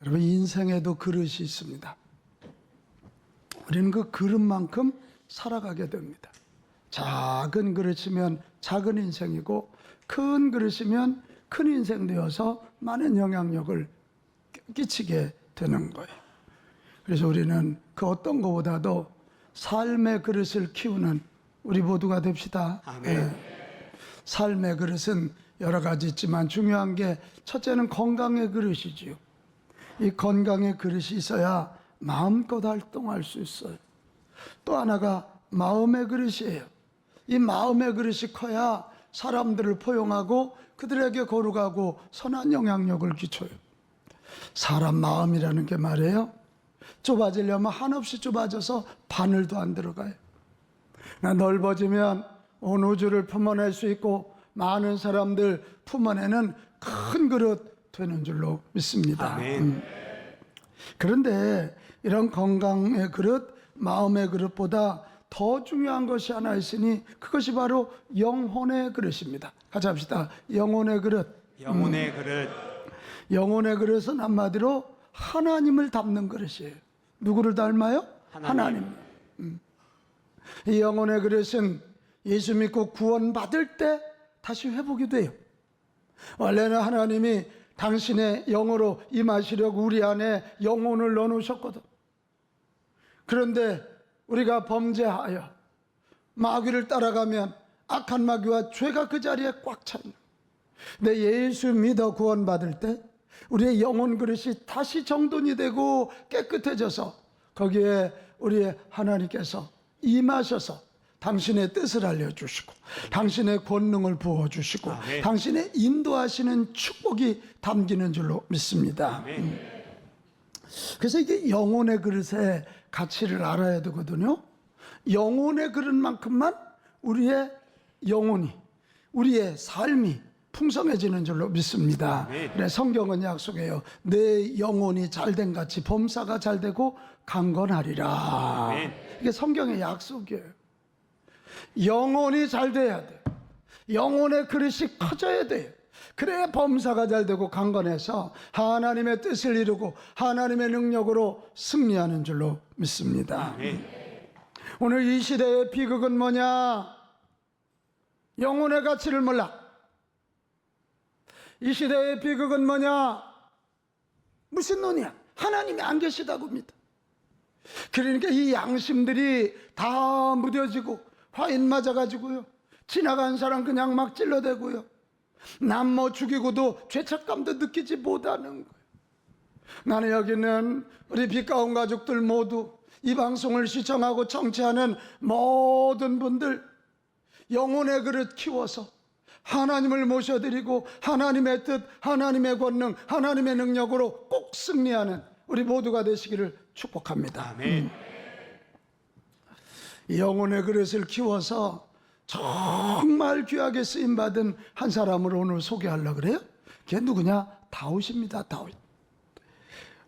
여러분, 인생에도 그릇이 있습니다. 우리는 그 그릇만큼 살아가게 됩니다. 작은 그릇이면 작은 인생이고 큰 그릇이면 큰 인생 되어서 많은 영향력을 끼치게 되는 거예요. 그래서 우리는 그 어떤 것보다도 삶의 그릇을 키우는 우리 모두가 됩시다. 아멘. 삶의 그릇은 여러 가지 있지만 중요한 게 첫째는 건강의 그릇이지요. 이 건강의 그릇이 있어야 마음껏 활동할 수 있어요. 또 하나가 마음의 그릇이에요. 이 마음의 그릇이 커야 사람들을 포용하고 그들에게 거룩하고 선한 영향력을 끼쳐요. 사람 마음이라는 게 말이에요, 좁아지려면 한없이 좁아져서 바늘도 안 들어가요. 넓어지면 온 우주를 품어낼 수 있고 많은 사람들 품어내는 큰 그릇 되는 줄로 믿습니다. 아멘. 그런데 이런 건강의 그릇, 마음의 그릇보다 더 중요한 것이 하나 있으니 그것이 바로 영혼의 그릇입니다. 같이 합시다. 영혼의 그릇. 영혼의 그릇. 영혼의 그릇은 한마디로 하나님을 닮는 그릇이에요. 누구를 닮아요? 하나님. 이 영혼의 그릇은 예수 믿고 구원받을 때 다시 회복이 돼요. 원래는 하나님이 당신의 영으로 임하시려고 우리 안에 영혼을 넣어놓으셨거든. 그런데 우리가 범죄하여 마귀를 따라가면 악한 마귀와 죄가 그 자리에 꽉 차 있는. 근데 예수 믿어 구원받을 때 우리의 영혼 그릇이 다시 정돈이 되고 깨끗해져서 거기에 우리의 하나님께서 임하셔서 당신의 뜻을 알려주시고 당신의 권능을 부어주시고 아멘. 당신의 인도하시는 축복이 담기는 줄로 믿습니다. 아멘. 그래서 이게 영혼의 그릇의 가치를 알아야 되거든요. 영혼의 그릇만큼만 우리의 영혼이, 우리의 삶이 풍성해지는 줄로 믿습니다. 아멘. 그래, 성경은 약속해요. 내 영혼이 잘된 같이 범사가 잘되고 강건하리라. 아멘. 이게 성경의 약속이에요. 영혼이 잘 돼야 돼요. 영혼의 그릇이 커져야 돼요. 그래야 범사가 잘 되고 강건해서 하나님의 뜻을 이루고 하나님의 능력으로 승리하는 줄로 믿습니다. 아멘. 오늘 이 시대의 비극은 뭐냐? 영혼의 가치를 몰라. 이 시대의 비극은 뭐냐? 무슨 논이야? 하나님이 안 계시다고 믿어. 그러니까 이 양심들이 다 무뎌지고 화인 맞아가지고요, 지나간 사람 그냥 막 찔러대고요, 남 뭐 죽이고도 죄책감도 느끼지 못하는 거예요. 나는 여기는 우리 빛가운 가족들 모두, 이 방송을 시청하고 청취하는 모든 분들, 영혼의 그릇 키워서 하나님을 모셔드리고 하나님의 뜻, 하나님의 권능, 하나님의 능력으로 꼭 승리하는 우리 모두가 되시기를 축복합니다. 아멘. 영혼의 그릇을 키워서 정말 귀하게 쓰임받은 한 사람을 오늘 소개하려고 그래요. 걔 누구냐? 다윗입니다. 다윗.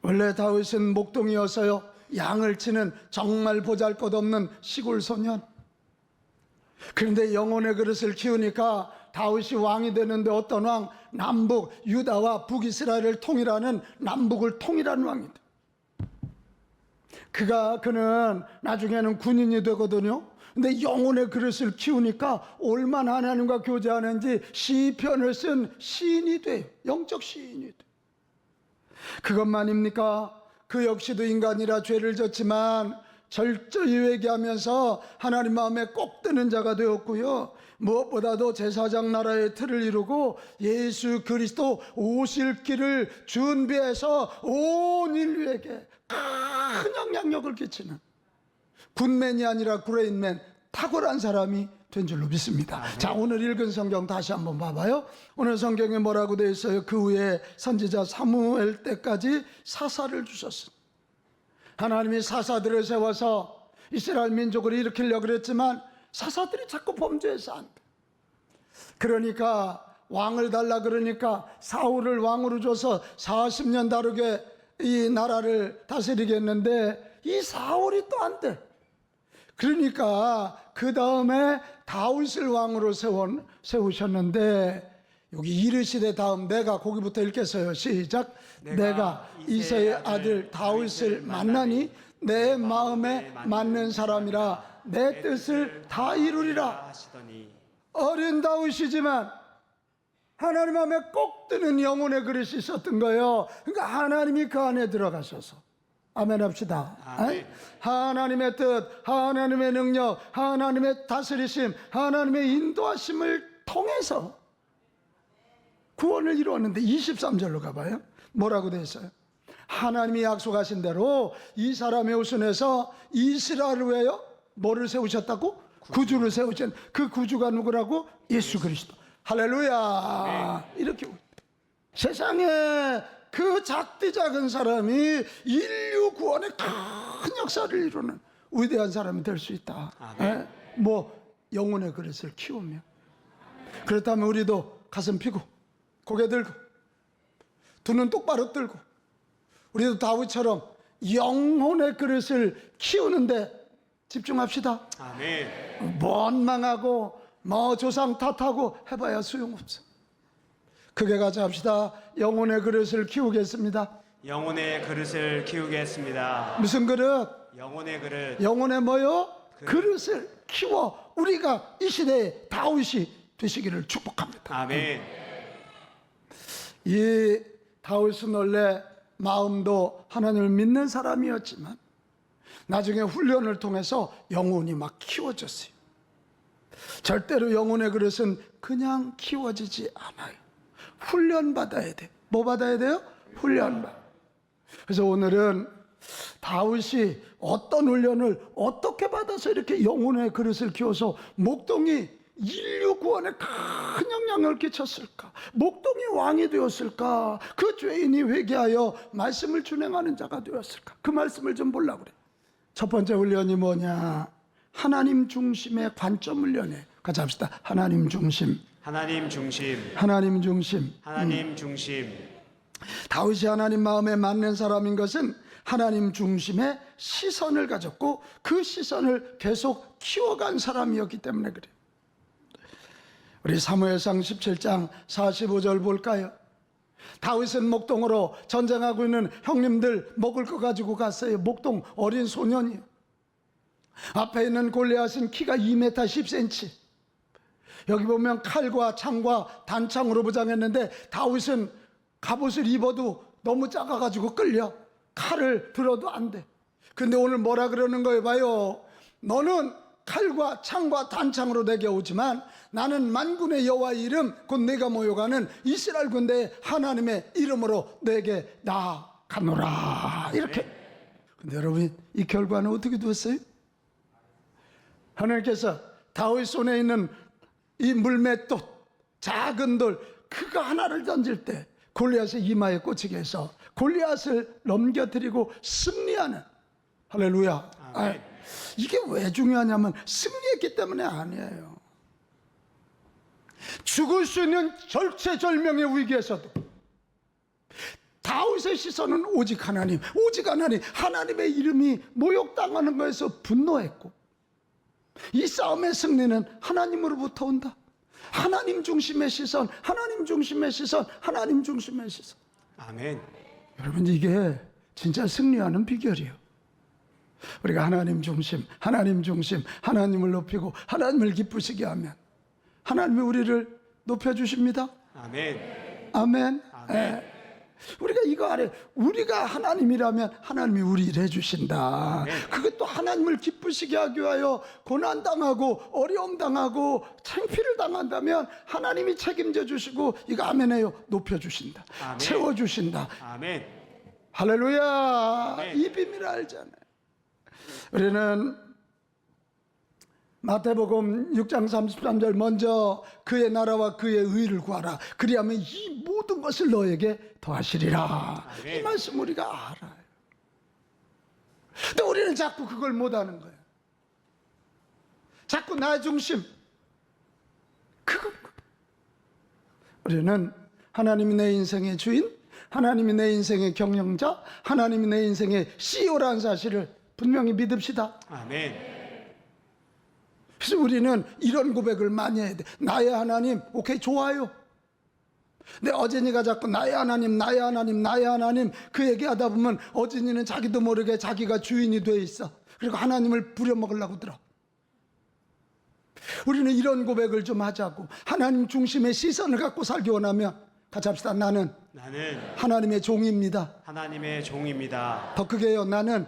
원래 다윗은 목동이어서요, 양을 치는 정말 보잘것없는 시골 소년. 그런데 영혼의 그릇을 키우니까 다윗이 왕이 되는데 어떤 왕? 남북 유다와 북이스라엘을 통일하는, 남북을 통일한 왕이다. 그는 나중에는 군인이 되거든요. 근데 영혼의 그릇을 키우니까 얼마나 하나님과 교제하는지 시편을 쓴 시인이 돼요. 영적 시인이 돼요. 그것만입니까? 그 역시도 인간이라 죄를 졌지만 철저히 회개하면서 하나님 마음에 꼭 드는 자가 되었고요, 무엇보다도 제사장 나라의 틀을 이루고 예수 그리스도 오실 길을 준비해서 온 인류에게 큰 영향력을 끼치는 굿맨이 아니라 그레이트맨, 탁월한 사람이 된 줄로 믿습니다. 자, 오늘 읽은 성경 다시 한번 봐봐요. 오늘 성경에 뭐라고 되어 있어요? 그 후에 선지자 사무엘 때까지 사사를 주셨습니다. 하나님이 사사들을 세워서 이스라엘 민족을 일으키려고 그랬지만 사사들이 자꾸 범죄해서 안 돼. 그러니까 왕을 달라 그러니까 사울을 왕으로 줘서 40년 다르게 이 나라를 다스리겠는데 이 사울이 또 안 돼. 그러니까 그 다음에 다윗을 왕으로 세우셨는데 여기 이르시되 다음 내가 거기부터 읽겠어요. 시작. 내가 이새의 아들 다윗을 만나니 내 마음에 맞는 사람이라 내 뜻을 다 이루리라 하시더니 어린 다윗이지만 하나님 마음에 꼭 드는 영혼의 그릇이 있었던 거예요. 그러니까 하나님이 그 안에 들어가셔서 아멘 합시다. 아멘. 하나님의 뜻, 하나님의 능력, 하나님의 다스리심, 하나님의 인도하심을 통해서 구원을 이루었는데 23절로 가봐요. 뭐라고 되어 있어요? 하나님이 약속하신 대로 이 사람의 후손에서 이스라엘을 위하여 뭐를 세우셨다고? 구주를 세우신 그 구주가 누구라고? 예수 그리스도. 할렐루야. 이렇게 세상에 그 작디 작은 사람이 인류 구원의 큰 역사를 이루는 위대한 사람이 될 수 있다. 아멘. 뭐 영혼의 그릇을 키우며 그렇다면 우리도 가슴 피고 고개 들고 두 눈 똑바로 뜨고 우리도 다윗처럼 영혼의 그릇을 키우는데 집중합시다. 아멘. 원망하고 뭐 조상 탓하고 해봐야 소용없어. 크게 가자 합시다. 영혼의 그릇을 키우겠습니다. 영혼의 그릇을 키우겠습니다. 무슨 그릇? 영혼의 그릇. 영혼의 뭐요? 그릇을 키워 우리가 이 시대에 다윗이 되시기를 축복합니다. 아멘. 이 다윗은 원래 마음도 하나님을 믿는 사람이었지만 나중에 훈련을 통해서 영혼이 막 키워졌어요. 절대로 영혼의 그릇은 그냥 키워지지 않아요. 훈련받아야 돼. 뭐 받아야 돼요? 훈련받아. 그래서 오늘은 다윗이 어떤 훈련을 어떻게 받아서 이렇게 영혼의 그릇을 키워서 목동이 인류 구원에 큰 영향을 끼쳤을까? 목동이 왕이 되었을까? 그 죄인이 회개하여 말씀을 준행하는 자가 되었을까? 그 말씀을 좀 보려고 그래. 첫 번째 훈련이 뭐냐? 하나님 중심의 관점 훈련이에요. 같이 합시다. 하나님 중심. 하나님 중심. 하나님 중심. 하나님 중심. 다윗이 하나님 마음에 맞는 사람인 것은 하나님 중심의 시선을 가졌고 그 시선을 계속 키워간 사람이었기 때문에 그래요. 우리 사무엘상 17장 45절 볼까요? 다윗은 목동으로 전쟁하고 있는 형님들 먹을 거 가지고 갔어요. 목동 어린 소년이요. 앞에 있는 골리앗은 키가 2m 10cm. 여기 보면 칼과 창과 단창으로 무장했는데 다윗은 갑옷을 입어도 너무 작아가지고 끌려. 칼을 들어도 안 돼. 근데 오늘 뭐라 그러는 거예요? 봐요. 너는 칼과 창과 단창으로 내게 오지만 나는 만군의 여호와의 이름 곧 내가 모여가는 이스라엘 군대의 하나님의 이름으로 내게 나아가노라. 이렇게. 근데 여러분 이 결과는 어떻게 됐어요? 하나님께서 다윗 손에 있는 이 물맷돌 작은 돌 그거 하나를 던질 때 골리앗의 이마에 꽂히게 해서 골리앗을 넘겨뜨리고 승리하는 할렐루야. 이게 왜 중요하냐면 승리했기 때문에 아니에요. 죽을 수 있는 절체절명의 위기에서도 다윗의 시선은 오직 하나님, 오직 하나님, 하나님의 이름이 모욕당하는 것에서 분노했고 이 싸움의 승리는 하나님으로부터 온다. 하나님 중심의 시선, 하나님 중심의 시선, 하나님 중심의 시선. 아멘. 여러분 이게 진짜 승리하는 비결이에요. 우리가 하나님 중심, 하나님 중심, 하나님을 높이고 하나님을 기쁘시게 하면 하나님이 우리를 높여주십니다. 아멘. 아멘. 아멘. 우리가 이거 아래 우리가 하나님이라면 하나님이 우리를 해주신다. 그것도 하나님을 기쁘시게 하기 위하여 고난당하고 어려움당하고 창피를 당한다면 하나님이 책임져 주시고 이거 아멘해요. 높여주신다. 아멘. 채워주신다. 아멘. 할렐루야. 아멘. 이 비밀을 알잖아요. 우리는 마태복음 6장 33절 먼저 그의 나라와 그의 의를 구하라. 그리하면 이 모든 것을 너에게 더하시리라. 아멘. 이 말씀 우리가 알아요. 근데 우리는 자꾸 그걸 못하는 거예요. 자꾸 나 중심. 그거. 우리는 하나님이 내 인생의 주인, 하나님이 내 인생의 경영자, 하나님이 내 인생의 CEO라는 사실을 분명히 믿읍시다. 아멘. 그래서 우리는 이런 고백을 많이 해야 돼. 나의 하나님, 오케이, 좋아요. 근데 어진이가 자꾸 나의 하나님, 나의 하나님, 나의 하나님 그 얘기하다 보면 어진이는 자기도 모르게 자기가 주인이 돼 있어. 그리고 하나님을 부려먹으려고 들어. 우리는 이런 고백을 좀 하자고. 하나님 중심의 시선을 갖고 살기 원하면 같이 합시다. 나는 하나님의 종입니다. 하나님의 종입니다. 더 크게 해요. 나는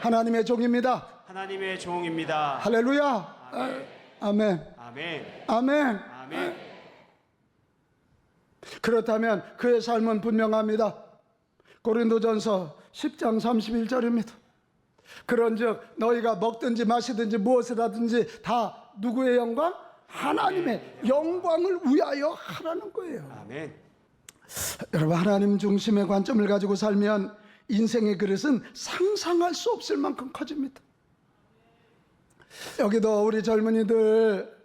하나님의 종입니다. 하나님의 종입니다. 할렐루야. 아멘. 아멘. 아멘. 아멘. 그렇다면 그의 삶은 분명합니다. 고린도전서 10장 31절입니다. 그런즉 너희가 먹든지 마시든지 무엇을 하든지 다 누구의 영광? 하나님의 영광을 위하여 하라는 거예요. 아멘. 여러분, 하나님 중심의 관점을 가지고 살면 인생의 그릇은 상상할 수 없을 만큼 커집니다. 여기도 우리 젊은이들,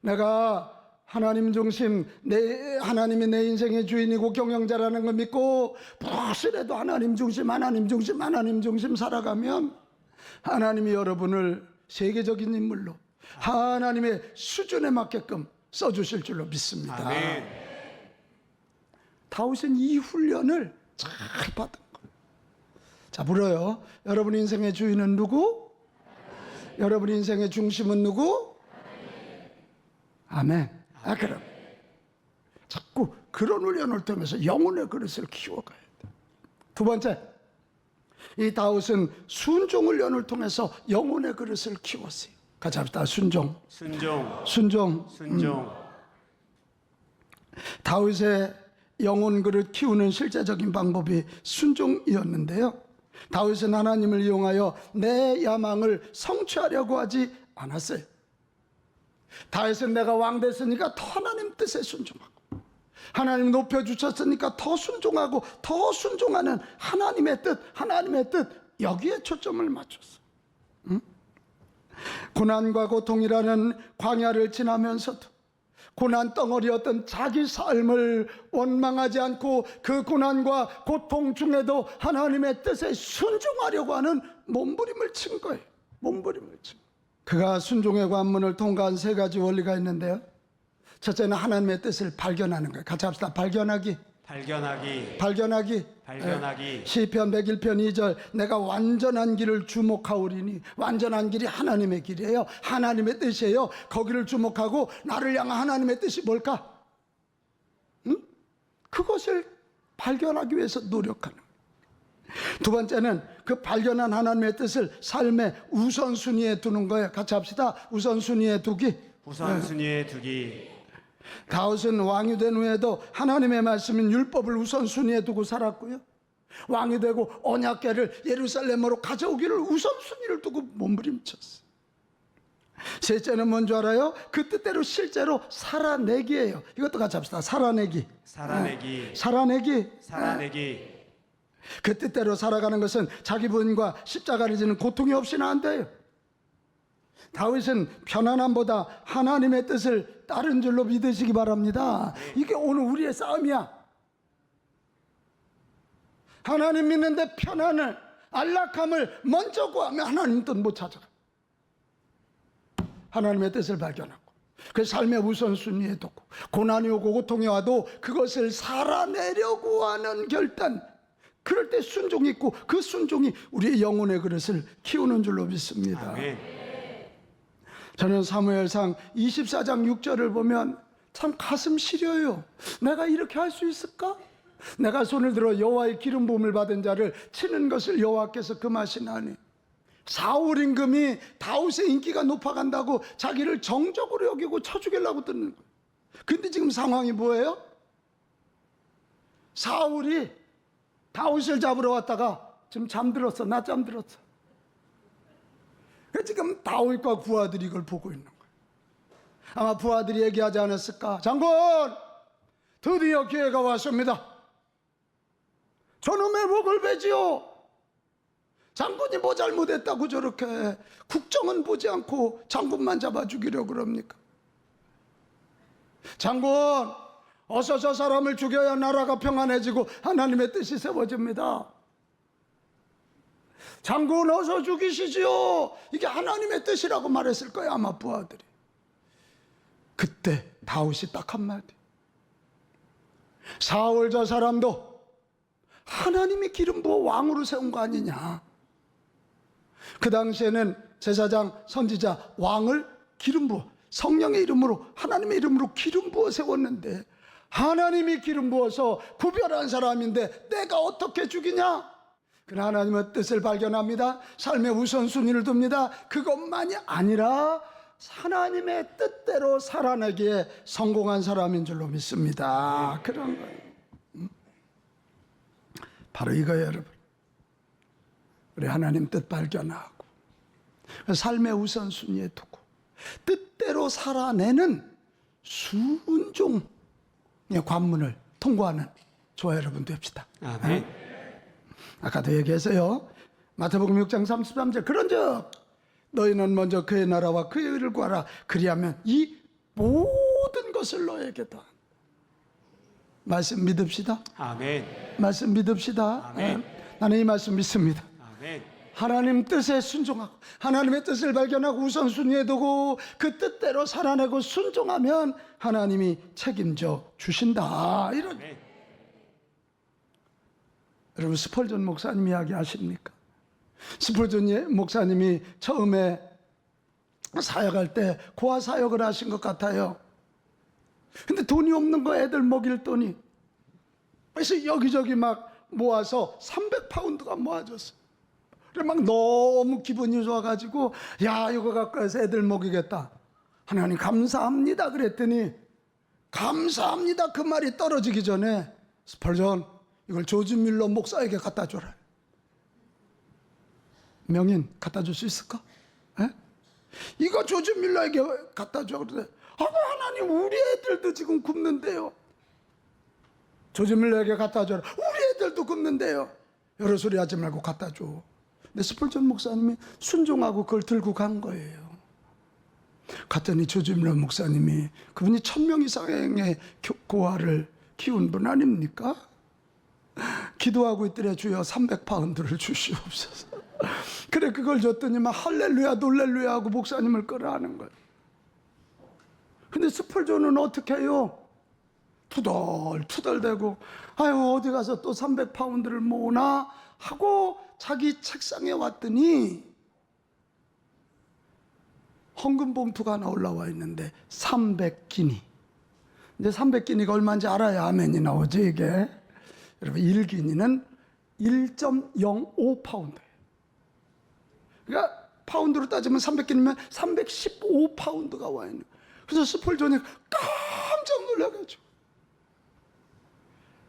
내가 하나님 중심, 하나님이 내 인생의 주인이고 경영자라는 걸 믿고 무엇이라도 하나님 중심, 하나님 중심, 하나님 중심 살아가면 하나님이 여러분을 세계적인 인물로 하나님의 수준에 맞게끔 써주실 줄로 믿습니다. 아멘. 다윗은 이 훈련을 잘 받은 거예요. 자, 물어요. 여러분 인생의 주인은 누구? 여러분 인생의 중심은 누구? 아멘. 그럼 자꾸 그런 훈련을 통해서 영혼의 그릇을 키워가야 돼. 두 번째, 이 다윗은 순종 훈련을 통해서 영혼의 그릇을 키웠어요. 같이 합시다. 순종. 다윗의 영혼 그릇 키우는 실제적인 방법이 순종이었는데요. 다윗은 하나님을 이용하여 내 야망을 성취하려고 하지 않았어요. 다윗은 내가 왕 됐으니까 더 하나님 뜻에 순종하고, 하나님 높여주셨으니까 더 순종하고, 더 순종하는 하나님의 뜻, 여기에 초점을 맞췄어. 고난과 고통이라는 광야를 지나면서도 고난 덩어리였던 자기 삶을 원망하지 않고 그 고난과 고통 중에도 하나님의 뜻에 순종하려고 하는 몸부림을 친 거예요. 몸부림을 친 거예요. 그가 순종의 관문을 통과한 세 가지 원리가 있는데요. 첫째는 하나님의 뜻을 발견하는 거예요. 같이 합시다. 발견하기. 시편 101편 2절, 내가 완전한 길을 주목하오리니. 완전한 길이 하나님의 길이에요. 하나님의 뜻이에요. 거기를 주목하고 나를 향한 하나님의 뜻이 뭘까? 그것을 발견하기 위해서 노력하는 거예요. 두 번째는 그 발견한 하나님의 뜻을 삶의 우선순위에 두는 거예요. 같이 합시다. 우선순위에 두기. 다윗은 왕이 된 후에도 하나님의 말씀인 율법을 우선순위에 두고 살았고요. 왕이 되고 언약궤를 예루살렘으로 가져오기를 우선순위를 두고 몸부림쳤어요. 셋째는 뭔지 알아요? 그 뜻대로 실제로 살아내기예요. 이것도 같이 합시다. 살아내기. 그 뜻대로 살아가는 것은 자기 부인과 십자가를 지는 고통이 없이는 안 돼요. 다윗은 편안함보다 하나님의 뜻을 따른 줄로 믿으시기 바랍니다. 이게 오늘 우리의 싸움이야. 하나님 믿는데 편안을, 안락함을 먼저 구하면 하나님 뜻 못 찾아가. 하나님의 뜻을 발견하고 그 삶의 우선순위에 두고 고난이 오고 고통이 와도 그것을 살아내려고 하는 결단, 그럴 때 순종이 있고 그 순종이 우리의 영혼의 그릇을 키우는 줄로 믿습니다. 아멘. 저는 사무엘상 24장 6절을 보면 참 가슴 시려요. 내가 이렇게 할 수 있을까? 내가 손을 들어 여호와의 기름 부음을 받은 자를 치는 것을 여호와께서 금하시나니. 사울 임금이 다윗의 인기가 높아간다고 자기를 정적으로 여기고 쳐 죽이려고 뜨는 거예요. 근데 지금 상황이 뭐예요? 사울이 다윗을 잡으러 왔다가 지금 잠들었어. 낮잠 들었어. 지금 다윗과 부하들이 이걸 보고 있는 거예요. 아마 부하들이 얘기하지 않았을까? 장군, 드디어 기회가 왔습니다. 저놈의 목을 베지요. 장군이 뭐 잘못했다고 저렇게 국정은 보지 않고 장군만 잡아 죽이려고 그럽니까? 장군, 어서 저 사람을 죽여야 나라가 평안해지고 하나님의 뜻이 세워집니다. 장군, 어서 죽이시지요. 이게 하나님의 뜻이라고 말했을 거예요, 아마 부하들이. 그때 다윗이 딱 한마디. 사울 저 사람도 하나님이 기름 부어 왕으로 세운 거 아니냐. 그 당시에는 제사장, 선지자, 왕을 기름 부어 성령의 이름으로, 하나님의 이름으로 기름 부어 세웠는데, 하나님이 기름 부어서 구별한 사람인데 내가 어떻게 죽이냐? 그러나 하나님의 뜻을 발견합니다. 삶의 우선순위를 둡니다. 그것만이 아니라 하나님의 뜻대로 살아내기에 성공한 사람인 줄로 믿습니다. 그런 거예요. 바로 이거예요, 여러분. 우리 하나님 뜻 발견하고 삶의 우선순위에 두고 뜻대로 살아내는 순종의 관문을 통과하는 저와 여러분 됩시다. 아멘. 아까도 얘기했어요. 마태복음 6장 33절, 그런즉 너희는 먼저 그의 나라와 그의 의를 구하라. 그리하면 이 모든 것을 너에게 더한다. 말씀 믿읍시다. 아멘. 말씀 믿읍시다. 아멘. 나는 이 말씀 믿습니다. 아멘. 하나님 뜻에 순종하고 하나님의 뜻을 발견하고 우선순위에 두고 그 뜻대로 살아내고 순종하면 하나님이 책임져 주신다. 이런. 아멘. 여러분, 스펄전 목사님 이야기 아십니까? 스펄전 목사님이 처음에 사역할 때 고아 사역을 하신 것 같아요. 근데 돈이 없는 거, 애들 먹일 돈이. 그래서 여기저기 막 모아서 300파운드가 모아졌어요. 그래 막 너무 기분이 좋아가지고, 야, 이거 갖고 해서 애들 먹이겠다. 하나님 감사합니다 그랬더니, 감사합니다 그 말이 떨어지기 전에 스펄전, 이걸 조지 밀러 목사에게 갖다 줘라. 명인 갖다 줄 수 있을까? 에? 이거 조지 밀러에게 갖다 줘. 그래. 하나님, 우리 애들도 지금 굶는데요. 조지 밀러에게 갖다 줘라. 우리 애들도 굶는데요. 여러 소리 하지 말고 갖다 줘. 근데 스펄전 목사님이 순종하고 그걸 들고 간 거예요. 갔더니 조지 밀러 목사님이, 그분이 1000명 이상의 고아를 키운 분 아닙니까? 기도하고 있더래. 주여 300파운드를 주시옵소서. 그래, 그걸 줬더니만 할렐루야 놀렐루야 하고 목사님을 끌어안은 거예요. 근데 스펄전은 어떻게 해요? 투덜투덜대고, 아유, 어디 가서 또 300파운드를 모으나 하고 자기 책상에 왔더니 헌금 봉투가 하나 올라와 있는데 300기니. 이제 300기니가 얼마인지 알아야 아멘이 나오지 이게. 여러분, 1기니는 1.05파운드예요. 그러니까 파운드로 따지면 300기니면 315파운드가 와 있는 거예요. 그래서 스펄전이 깜짝 놀라가지고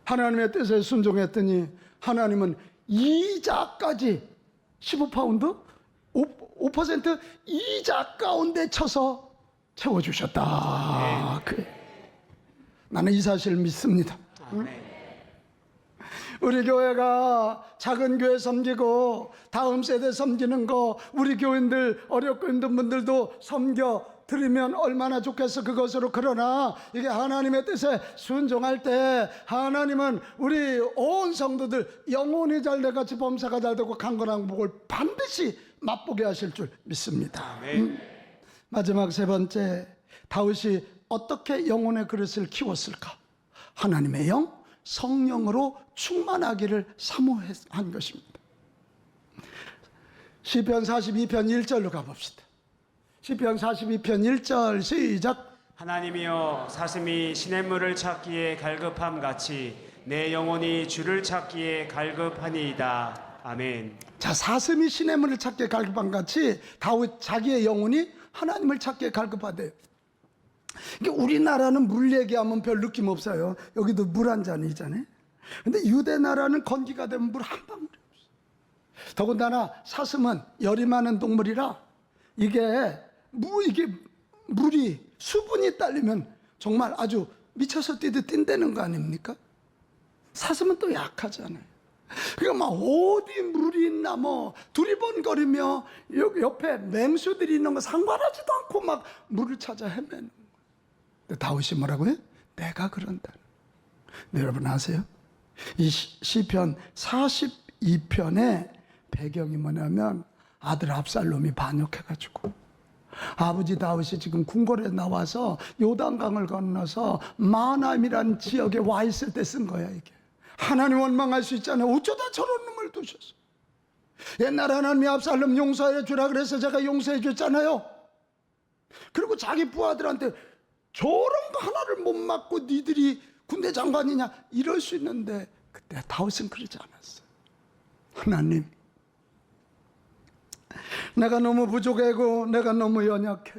하나님의 뜻에 순종했더니 하나님은 이자까지 15파운드 5% 이자 가운데 쳐서 채워주셨다. 나는 이 사실을 믿습니다. 아멘. 우리 교회가 작은 교회 섬기고 다음 세대 섬기는 거, 우리 교인들 어렵고 힘든 분들도 섬겨 드리면 얼마나 좋겠어. 그것으로. 그러나 이게 하나님의 뜻에 순종할 때 하나님은 우리 온 성도들 영혼이 잘돼 같이 범사가 잘되고 강건한 복을 반드시 맛보게 하실 줄 믿습니다. 아멘. 마지막 세 번째, 다윗이 어떻게 영혼의 그릇을 키웠을까? 하나님의 영, 성령으로 충만하기를 사모한 것입니다. 시편 42편 1절로 가봅시다. 시편 42편 1절 시작. 하나님이여, 사슴이 시냇물을 찾기에 갈급함 같이 내 영혼이 주를 찾기에 갈급하니이다. 아멘. 자, 사슴이 시냇물을 찾기에 갈급함 같이 다윗 자기의 영혼이 하나님을 찾기에 갈급하대요. 우리나라는 물 얘기하면 별 느낌 없어요. 여기도 물 한 잔이잖아요. 근데 유대 나라는 건기가 되면 물 한 방울이 없어요. 더군다나 사슴은 열이 많은 동물이라 이게 물이 수분이 딸리면 정말 아주 미쳐서 뛰듯 뛴다는 거 아닙니까? 사슴은 또 약하잖아요. 그러니까 막 어디 물이 있나 뭐 두리번거리며 여기 옆에 맹수들이 있는 거 상관하지도 않고 막 물을 찾아 헤매는 거예요. 근데 다윗이 뭐라고요? 내가 그런다. 네, 여러분 아세요? 이 시편 42편의 배경이 뭐냐면 아들 압살롬이 반역해가지고 아버지 다윗이 지금 궁궐에 나와서 요단강을 건너서 마나임이라는 지역에 와 있을 때 쓴 거야 이게. 하나님 원망할 수 있잖아요. 어쩌다 저런 놈을 두셨어. 옛날에 하나님이 압살롬 용서해 주라 그래서 제가 용서해 줬잖아요. 그리고 자기 부하들한테 저런 거 하나를 못 막고 니들이 군대 장관이냐 이럴 수 있는데 그때 다윗은 그러지 않았어요. 하나님, 내가 너무 부족하고 내가 너무 연약해.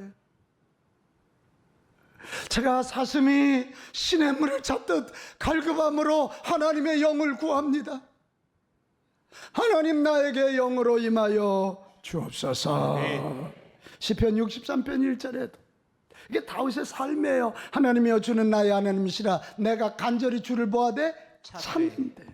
제가 사슴이 시냇물을 찾듯 갈급함으로 하나님의 영을 구합니다. 하나님 나에게 영으로 임하여 주옵소서. 시편 63편 1절에도 이게 다윗의 삶이에요. 하나님이여 주는 나의 하나님이시라 내가 간절히 주를 보아되 찾는데.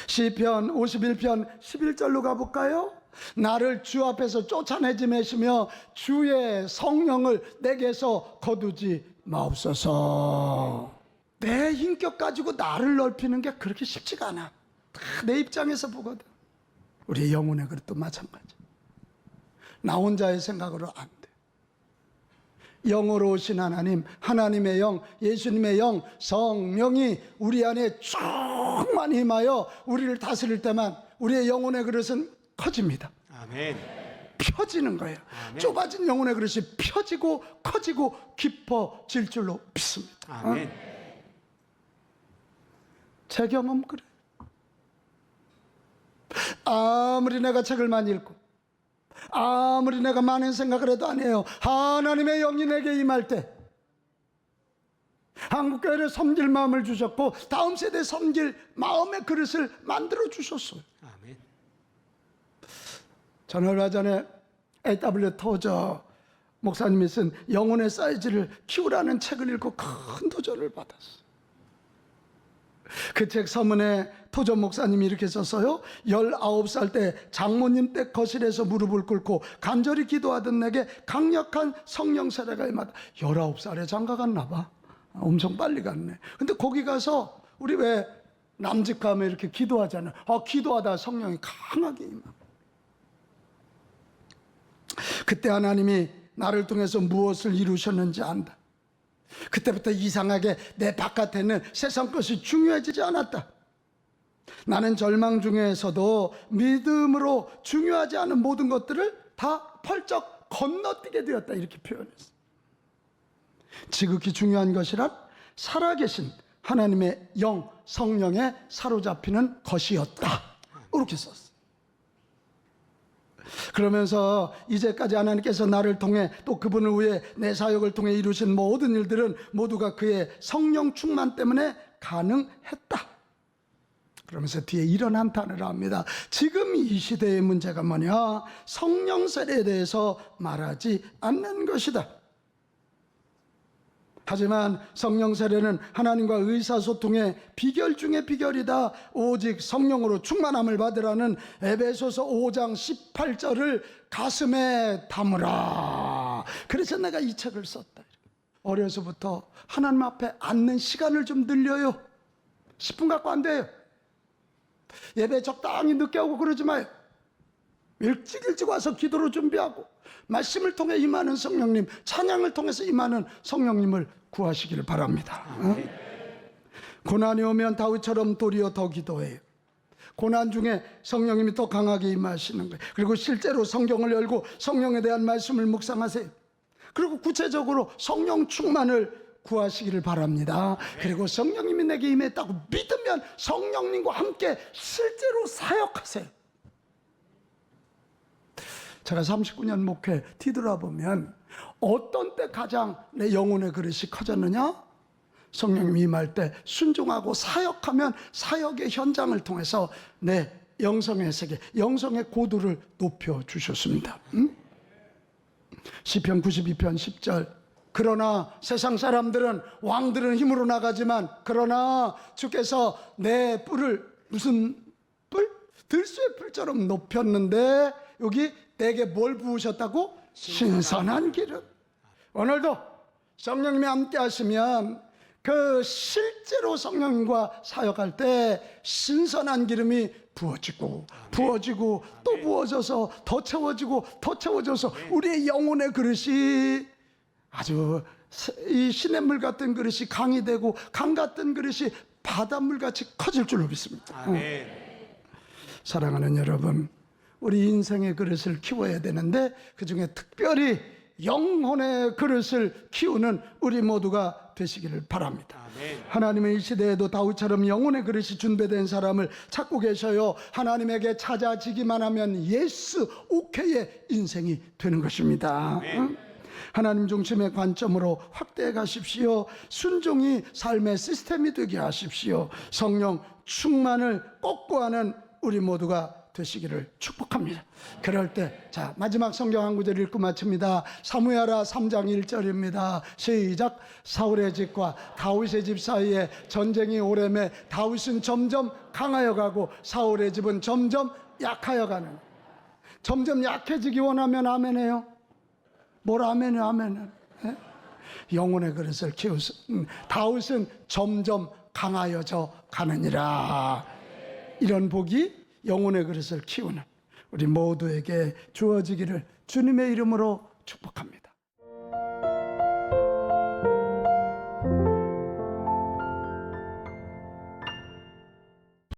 시편 51편 11절로 가볼까요? 나를 주 앞에서 쫓아내지 마시며 주의 성령을 내게서 거두지 마옵소서. 내 인격 가지고 나를 넓히는 게 그렇게 쉽지가 않아. 다 내 입장에서 보거든. 우리 영혼의 그릇도 마찬가지. 나 혼자의 생각으로 안 돼. 영으로 오신 하나님, 하나님의 영, 예수님의 영, 성령이 우리 안에 충만히 임하여 우리를 다스릴 때만 우리의 영혼의 그릇은 커집니다. 아멘. 펴지는 거예요. 아멘. 좁아진 영혼의 그릇이 펴지고 커지고 깊어질 줄로 믿습니다. 아멘. 제 경험 그래. 아무리 내가 책을 많이 읽고 아무리 내가 많은 생각을 해도 아니에요. 하나님의 영이 내게 임할 때 한국교회를 섬길 마음을 주셨고 다음 세대 섬길 마음의 그릇을 만들어 주셨어요. 아멘. 저는 얼마 전에 A.W. 토저 목사님이 쓴 영혼의 사이즈를 키우라는 책을 읽고 큰 도전을 받았어요. 그 책 서문에 토저 목사님이 이렇게 썼어요. 19살 때 장모님 댁 거실에서 무릎을 꿇고 간절히 기도하던 내게 강력한 성령 세례가 임하다. 19살에 장가 갔나 봐. 엄청 빨리 갔네. 근데 거기 가서 우리 왜 남집 가면 이렇게 기도하잖아요. 기도하다 성령이 강하게 임하. 그때 하나님이 나를 통해서 무엇을 이루셨는지 안다. 그때부터 이상하게 내 바깥에는 세상 것이 중요해지지 않았다. 나는 절망 중에서도 믿음으로 중요하지 않은 모든 것들을 다 펄쩍 건너뛰게 되었다. 이렇게 표현했어. 지극히 중요한 것이란 살아계신 하나님의 영, 성령에 사로잡히는 것이었다. 이렇게 썼어. 그러면서 이제까지 하나님께서 나를 통해 또 그분을 위해 내 사역을 통해 이루신 모든 일들은 모두가 그의 성령 충만 때문에 가능했다. 그러면서 뒤에 이런 한탄을 합니다. 지금 이 시대의 문제가 뭐냐? 성령 세례에 대해서 말하지 않는 것이다. 하지만 성령 세례는 하나님과 의사소통의 비결 중에 비결이다. 오직 성령으로 충만함을 받으라는 에베소서 5장 18절을 가슴에 담으라. 그래서 내가 이 책을 썼다. 어려서부터 하나님 앞에 앉는 시간을 좀 늘려요. 10분 갖고 안 돼요. 예배 적당히 늦게 오고 그러지 마요. 일찍 와서 기도로 준비하고 말씀을 통해 임하는 성령님, 찬양을 통해서 임하는 성령님을 구하시기를 바랍니다. 고난이 오면 다윗처럼 도리어 더 기도해요. 고난 중에 성령님이 더 강하게 임하시는 거예요. 그리고 실제로 성경을 열고 성령에 대한 말씀을 묵상하세요. 그리고 구체적으로 성령 충만을 구하시기를 바랍니다. 그리고 성령님이 내게 임했다고 믿으면 성령님과 함께 실제로 사역하세요. 제가 39년 목회 뒤돌아보면 어떤 때 가장 내 영혼의 그릇이 커졌느냐? 성령님이 임할 때 순종하고 사역하면 사역의 현장을 통해서 내 영성의 세계, 영성의 고도를 높여주셨습니다. 시편 92편 10절 그러나 세상 사람들은 왕들은 힘으로 나가지만 그러나 주께서 내 뿔을 무슨 뿔? 들소의 뿔처럼 높였는데 여기 내게 뭘 부으셨다고? 신선한 기름. 오늘도 성령님이 함께 하시면 그 실제로 성령님과 사역할 때 신선한 기름이 부어지고 부어지고 또 부어져서 더 채워지고 더 채워져서 우리의 영혼의 그릇이 아주 이 시냇물 같은 그릇이 강이 되고 강 같은 그릇이 바닷물 같이 커질 줄로 믿습니다. 아멘. 사랑하는 여러분, 우리 인생의 그릇을 키워야 되는데 그중에 특별히 영혼의 그릇을 키우는 우리 모두가 되시기를 바랍니다. 아멘. 하나님의 이 시대에도 다윗처럼 영혼의 그릇이 준비된 사람을 찾고 계셔요. 하나님에게 찾아지기만 하면 예스 오케이의 인생이 되는 것입니다. 응? 하나님 중심의 관점으로 확대해 가십시오. 순종이 삶의 시스템이 되게 하십시오. 성령 충만을 꺾고하는 우리 모두가 되시기를 축복합니다. 그럴 때, 자, 마지막 성경 한 구절 읽고 마칩니다. 사무엘하 3장 1절입니다. 시작. 사울의 집과 다윗의 집 사이에 전쟁이 오래매 다윗은 점점 강하여 가고 사울의 집은 점점 약하여 가는. 점점 약해지기 원하면 아멘해요. 뭘 아멘해요, 아멘은. 예? 영혼의 그릇을 키우서 다윗은 점점 강하여져 가느니라. 이런 복이 영혼의 그릇을 키우는 우리 모두에게 주어지기를 주님의 이름으로 축복합니다.